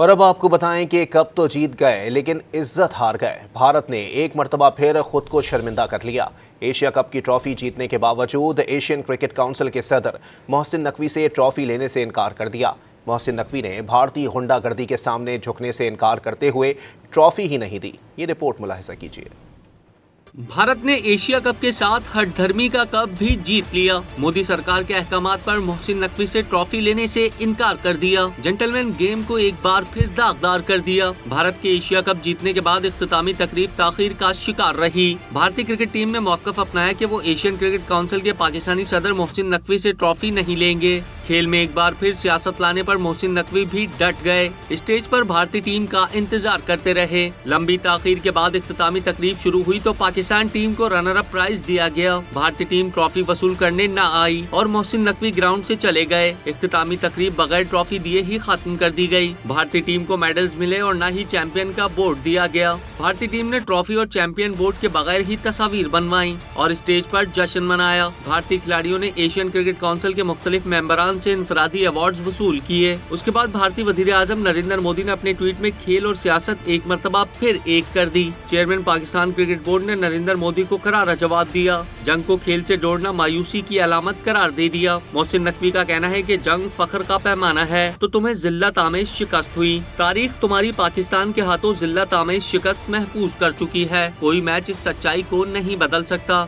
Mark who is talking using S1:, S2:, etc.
S1: और अब आपको बताएं कि कप तो जीत गए लेकिन इज्जत हार गए। भारत ने एक मर्तबा फिर खुद को शर्मिंदा कर लिया। एशिया कप की ट्रॉफी जीतने के बावजूद एशियन क्रिकेट काउंसिल के सदर मोहसिन नकवी से ट्रॉफी लेने से इनकार कर दिया। मोहसिन नकवी ने भारतीय गुंडागर्दी के सामने झुकने से इनकार करते हुए ट्रॉफी ही नहीं दी। ये रिपोर्ट मुलाहिजा कीजिए।
S2: भारत ने एशिया कप के साथ हठधर्मी का कप भी जीत लिया। मोदी सरकार के अहकामात पर मोहसिन नकवी से ट्रॉफी लेने से इनकार कर दिया। जेंटलमैन गेम को एक बार फिर दागदार कर दिया। भारत के एशिया कप जीतने के बाद इख्तितामी तकरीब ताखीर का शिकार रही। भारतीय क्रिकेट टीम ने मौक़िफ़ अपनाया कि वो एशियन क्रिकेट काउंसिल के पाकिस्तानी सदर मोहसिन नकवी से ट्रॉफी नहीं लेंगे। खेल में एक बार फिर सियासत लाने पर मोहसिन नकवी भी डट गए। स्टेज पर भारतीय टीम का इंतजार करते रहे। लंबी ताखीर के बाद इख्तितामी तकरीब शुरू हुई तो पाकिस्तान टीम को रनर अप प्राइज दिया गया। भारतीय टीम ट्रॉफी वसूल करने न आई और मोहसिन नकवी ग्राउंड से चले गए। इख्तितामी तकरीब बगैर ट्रॉफी दिए ही खत्म कर दी गई। भारतीय टीम को मेडल्स मिले और न ही चैंपियन का बोर्ड दिया गया। भारतीय टीम ने ट्रॉफी और चैंपियन बोर्ड के बगैर ही तस्वीर बनवाई और स्टेज पर जश्न मनाया। भारतीय खिलाड़ियों ने एशियन क्रिकेट काउंसिल के मुख्तलिफ मेंबरान से इनफरादी अवार्ड्स वसूल किए। उसके बाद भारतीय वजीर आजम नरेंद्र मोदी ने अपने ट्वीट में खेल और सियासत एक मर्तबा फिर एक कर दी। चेयरमैन पाकिस्तान क्रिकेट बोर्ड ने नरेंद्र मोदी को करारा जवाब दिया। जंग को खेल से जोड़ना मायूसी की अलामत करार दे दिया। मोहसिन नकवी का कहना है कि जंग फख्र का पैमाना है तो तुम्हें जिल्लत आमेज शिकस्त हुई। तारीख तुम्हारी पाकिस्तान के हाथों जिल्लत आमेज शिकस्त महफूज कर चुकी है। कोई मैच इस सच्चाई को नहीं बदल सकता।